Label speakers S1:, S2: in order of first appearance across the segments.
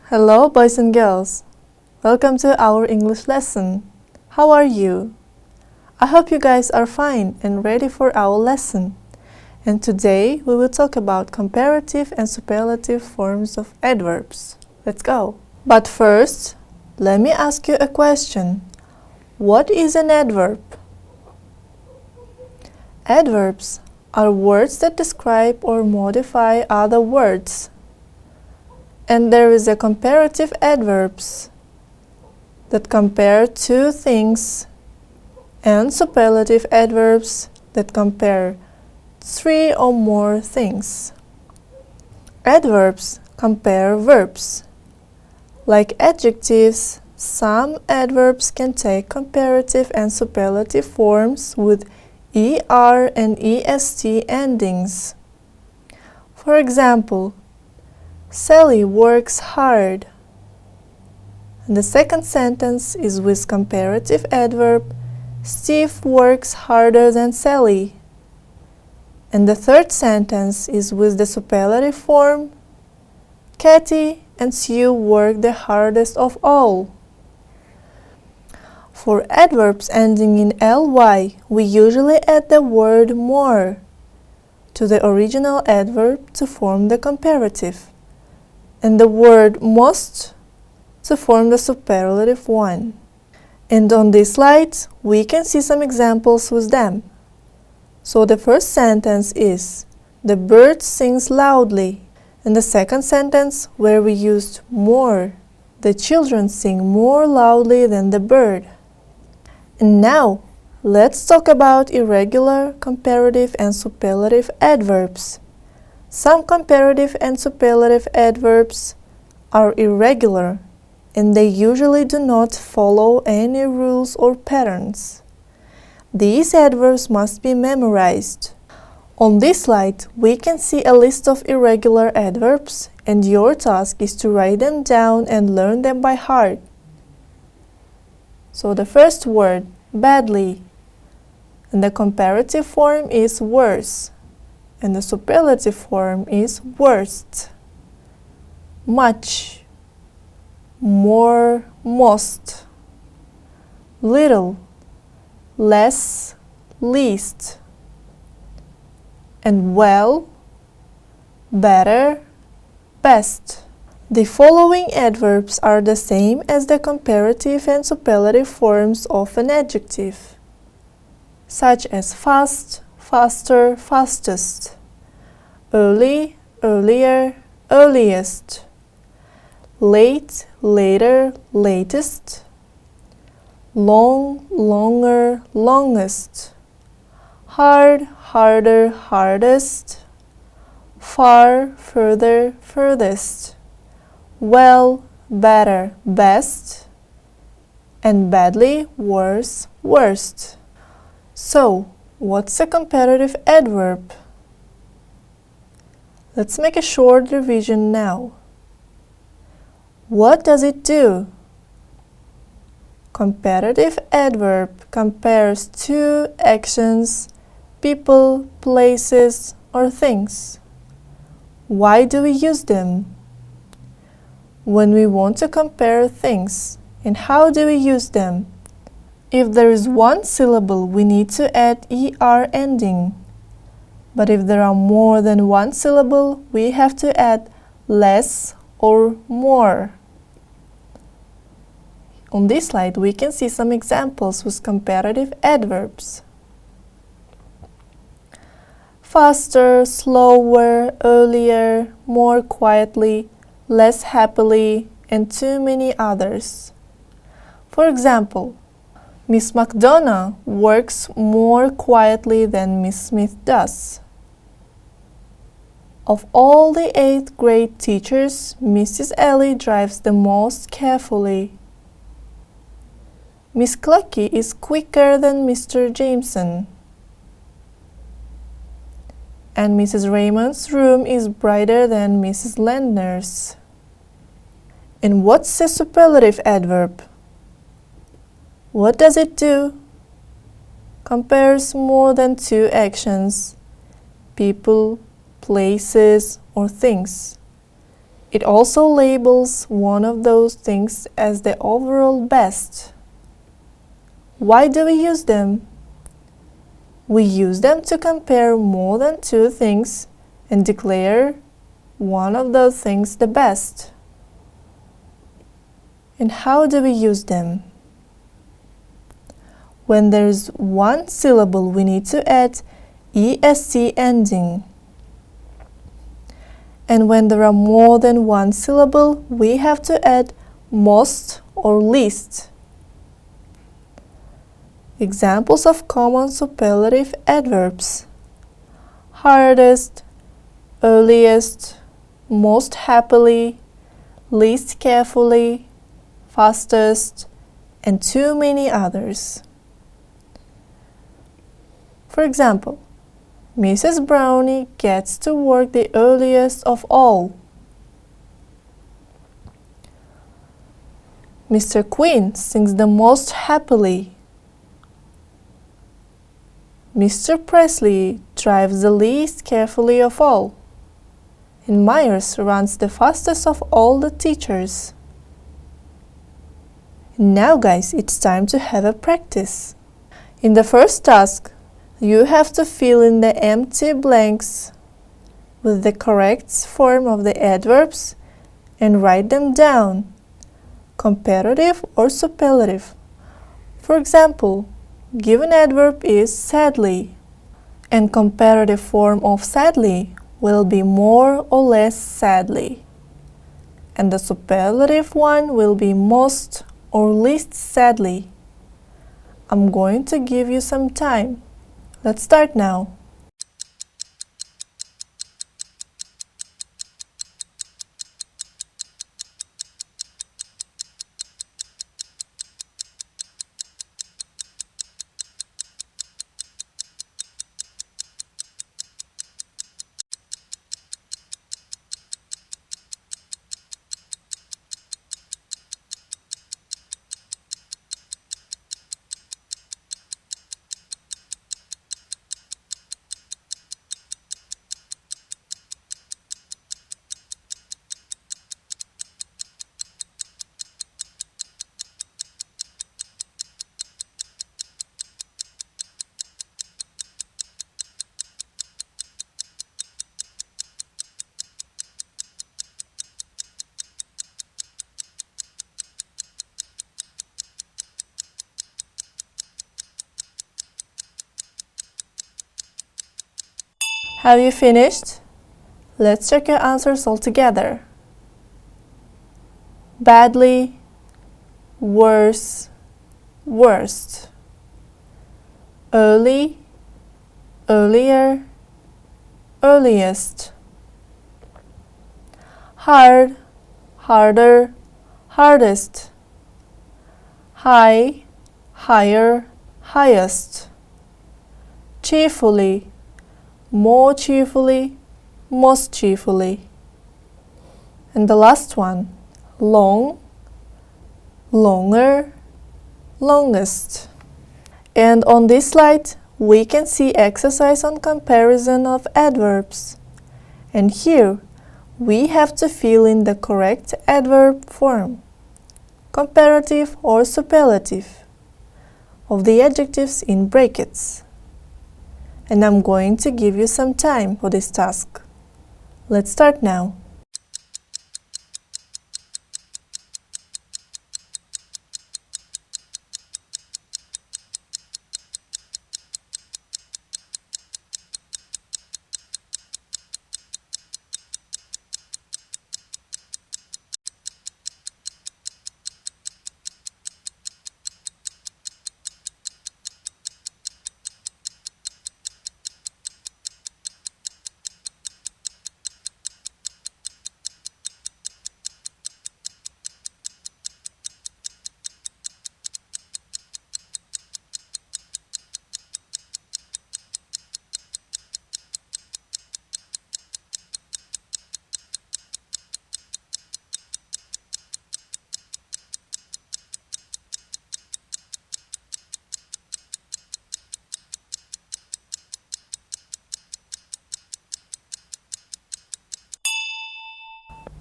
S1: Hello, boys and girls. Welcome to our English lesson. How are you? I hope you guys are fine and ready for our lesson. And today we will talk about comparative and superlative forms of adverbs. Let's go. But first, let me ask you a question. What is an adverb? Adverbs are words that describe or modify other words. And there is a comparative adverbs that compare two things and superlative adverbs that compare three or more things. Adverbs compare verbs. Like adjectives, some adverbs can take comparative and superlative forms with er and est endings. For example, Sally works hard. And the second sentence is with comparative adverb, Steve works harder than Sally. And the third sentence is with the superlative form, Katie and Sue work the hardest of all. For adverbs ending in ly, we usually add the word more to the original adverb to form the comparative, and the word most to form the superlative one. And on this slide, we can see some examples with them. So the first sentence is, the bird sings loudly. And the second sentence, where we used more, the children sing more loudly than the bird. And now, let's talk about irregular, comparative and superlative adverbs. Some comparative and superlative adverbs are irregular, and they usually do not follow any rules or patterns. These adverbs must be memorized. On this slide, we can see a list of irregular adverbs, and your task is to write them down and learn them by heart. So the first word, badly, and the comparative form is worse, and the superlative form is worst. Much, more, most. Little, less, least. And well, better, best. The following adverbs are the same as the comparative and superlative forms of an adjective, such as fast, faster, fastest, early, earlier, earliest, late, later, latest, long, longer, longest, hard, harder, hardest, far, further, furthest, well, better, best, and badly, worse, worst. So, what's a comparative adverb? Let's make a short revision now. What does it do? Comparative adverb compares two actions, people, places, or things. Why do we use them? When we want to compare things, and how do we use them? If there is one syllable, we need to add er ending. But if there are more than one syllable, we have to add less or more. On this slide, we can see some examples with comparative adverbs. Faster, slower, earlier, more quietly, less happily, and too many others. For example, Miss McDonough works more quietly than Miss Smith does. Of all the 8th grade teachers, Mrs. Ellie drives the most carefully. Miss Clucky is quicker than Mr. Jameson. And Mrs. Raymond's room is brighter than Mrs. Landner's. And what's a superlative adverb? What does it do? Compares more than two actions, people, places, or things. It also labels one of those things as the overall best. Why do we use them? We use them to compare more than two things and declare one of those things the best. And how do we use them? When there is one syllable, we need to add est ending. And when there are more than one syllable, we have to add most or least. Examples of common superlative adverbs: hardest, earliest, most happily, least carefully, fastest, and too many others. For example, Mrs. Brownie gets to work the earliest of all. Mr. Quinn sings the most happily. Mr. Presley drives the least carefully of all. And Myers runs the fastest of all the teachers. Now guys, it's time to have a practice. In the first task, you have to fill in the empty blanks with the correct form of the adverbs and write them down, comparative or superlative. For example, given adverb is sadly, and comparative form of sadly will be more or less sadly, and the superlative one will be most or least sadly. I'm going to give you some time. Let's start now. Have you finished? Let's check your answers all together. Badly, worse, worst. Early, earlier, earliest. Hard, harder, hardest. High, higher, highest. Cheerfully, more cheerfully, most cheerfully. And the last one, long, longer, longest. And on this slide, we can see exercise on comparison of adverbs. And here, we have to fill in the correct adverb form, comparative or superlative, of the adjectives in brackets. And I'm going to give you some time for this task. Let's start now.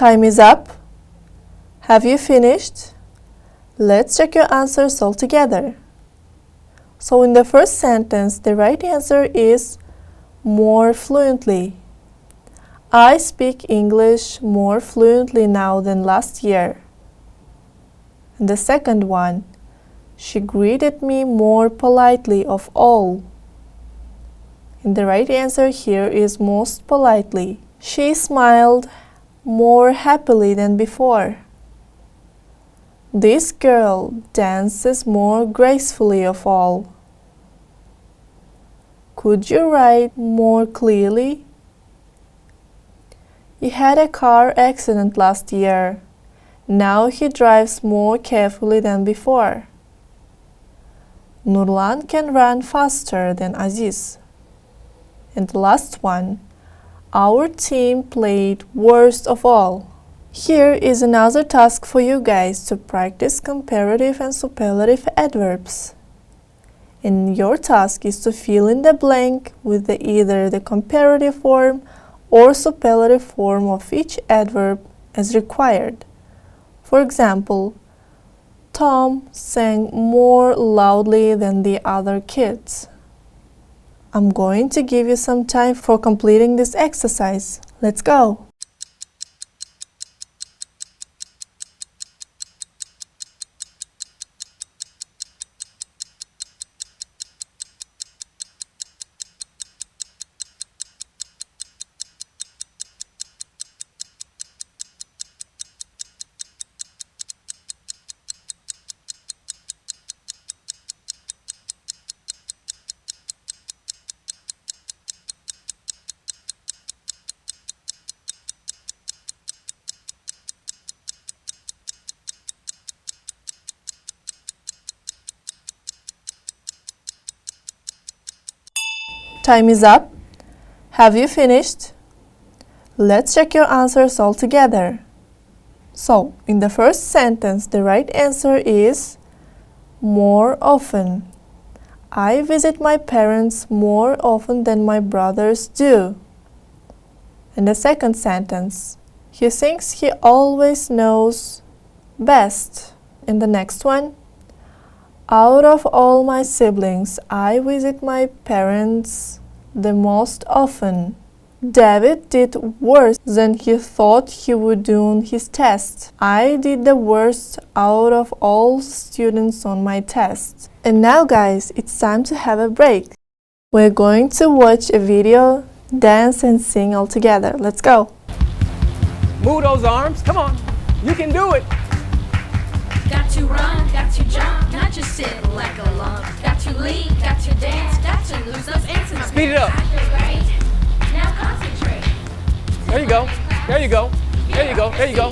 S1: Time is up. Have you finished? Let's check your answers all together. So in the first sentence, the right answer is more fluently. I speak English more fluently now than last year. And the second one, she greeted me more politely of all. And the right answer here is most politely. She smiled more happily than before. This girl dances more gracefully of all. Could you write more clearly? He had a car accident last year. Now he drives more carefully than before. Nurlan can run faster than Aziz. And the last one, our team played worst of all. Here is another task for you guys to practice comparative and superlative adverbs. And your task is to fill in the blank with either the comparative form or superlative form of each adverb as required. For example, Tom sang more loudly than the other kids. I'm going to give you some time for completing this exercise. Let's go! Time is up. Have you finished? Let's check your answers all together. So, in the first sentence, the right answer is more often. I visit my parents more often than my brothers do. In the second sentence, he thinks he always knows best. In the next one, out of all my siblings, I visit my parents the most often. David did worse than he thought he would do on his test. I did the worst out of all students on my test. And now guys, it's time to have a break. We're going to watch a video, dance and sing all together. Let's go!
S2: Move those arms, come on, you can do it!
S3: Got to run, got to jump, not just sit like a lump. Got to lead, got to dance, got to lose those ants.
S2: Speed it up.
S3: I feel great. Now concentrate.
S2: There you go, there you go, there you go, there you go.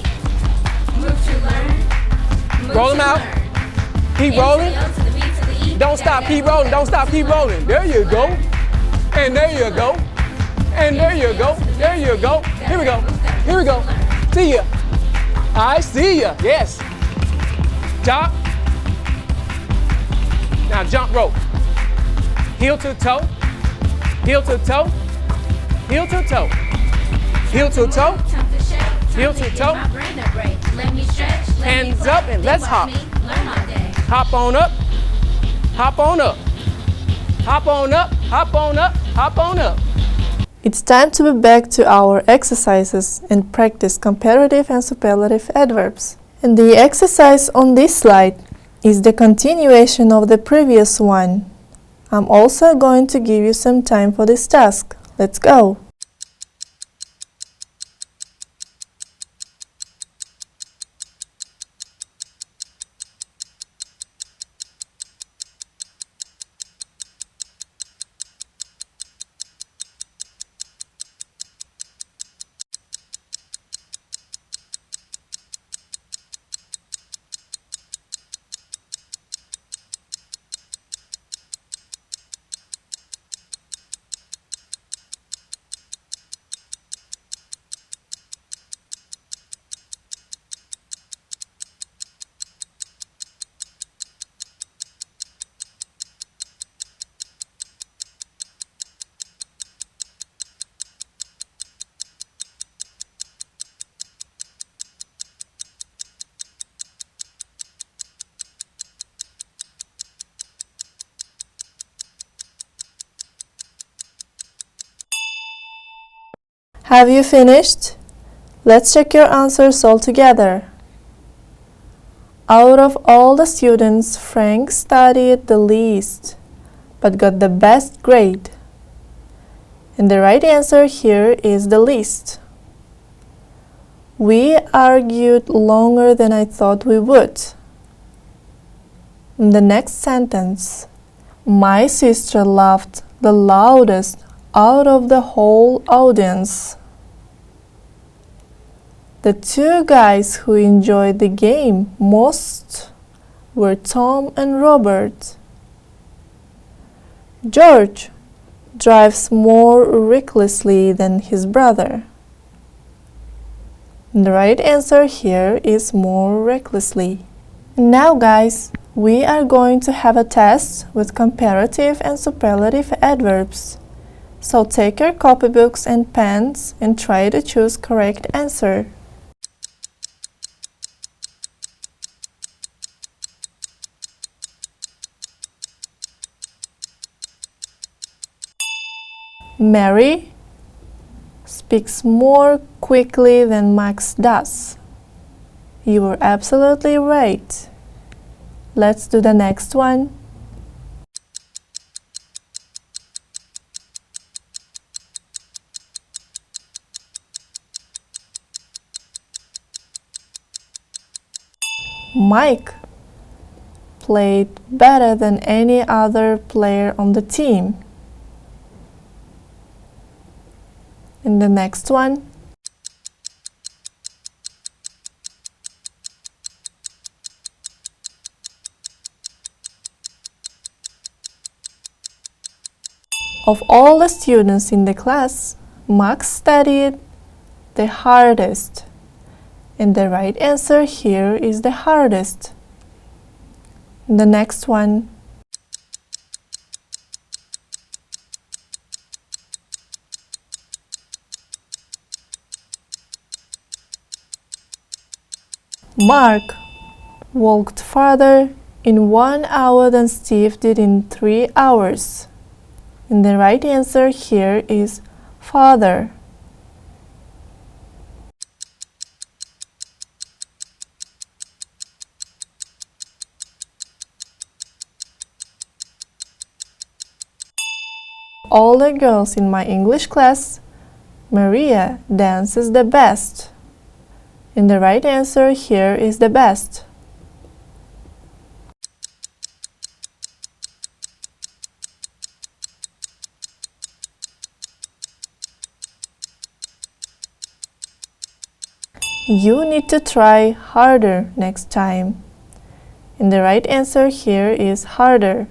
S3: Move to learn. Move
S2: Roll them
S3: to
S2: out.
S3: learn.
S2: Keep
S3: Into
S2: rolling.
S3: the O to the B to the E.
S2: Don't stop, keep rolling, don't stop, keep rolling. There you go. And there you go. And there you go. There you go. Here we go. Here we go. See ya. I see ya. Yes. Jump. Now jump rope. Heel to toe. Heel to toe. Heel to toe. Heel to toe. Heel to toe. Hands up and let's hop. Hop on up. Hop on up. Hop on up. Hop on up. Hop on up.
S1: It's time to be back to our exercises and practice comparative and superlative adverbs. And the exercise on this slide is the continuation of the previous one. I'm also going to give you some time for this task. Let's go! Have you finished? Let's check your answers all together. Out of all the students, Frank studied the least, but got the best grade. And the right answer here is the least. We argued longer than I thought we would. In the next sentence, my sister laughed the loudest out of the whole audience. The two guys who enjoyed the game most were Tom and Robert. George drives more recklessly than his brother. The right answer here is more recklessly. Now guys, we are going to have a test with comparative and superlative adverbs. So take your copybooks and pens and try to choose correct answer. Mary speaks more quickly than Max does. You were absolutely right. Let's do the next one. Mike played better than any other player on the team. And the next one. Of all the students in the class, Max studied the hardest. And the right answer here is the hardest. The next one. Mark walked farther in 1 hour than Steve did in 3 hours. And the right answer here is farther. All the girls in my English class, Maria dances the best. And the right answer here is the best. You need to try harder next time. And the right answer here is harder.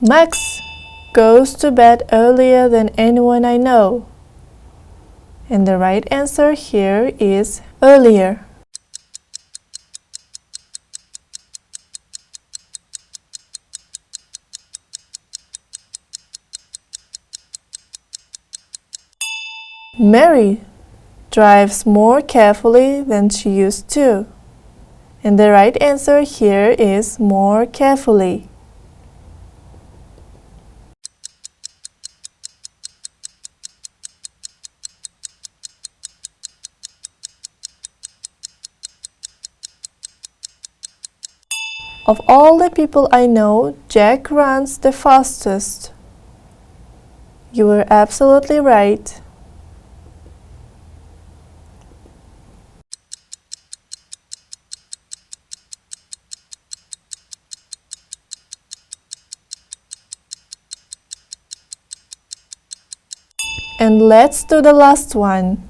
S1: Max goes to bed earlier than anyone I know. And the right answer here is earlier. Mary drives more carefully than she used to. And the right answer here is more carefully. Of all the people I know, Jack runs the fastest. You were absolutely right. And let's do the last one.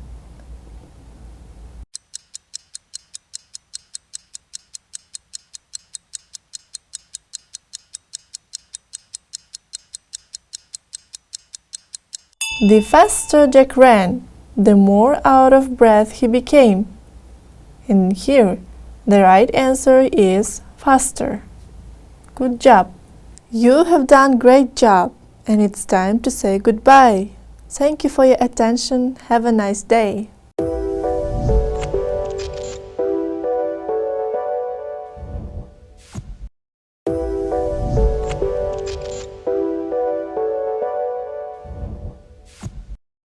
S1: The faster Jack ran, the more out of breath he became. And here, the right answer is faster. Good job. You have done great job, and it's time to say goodbye. Thank you for your attention. Have a nice day.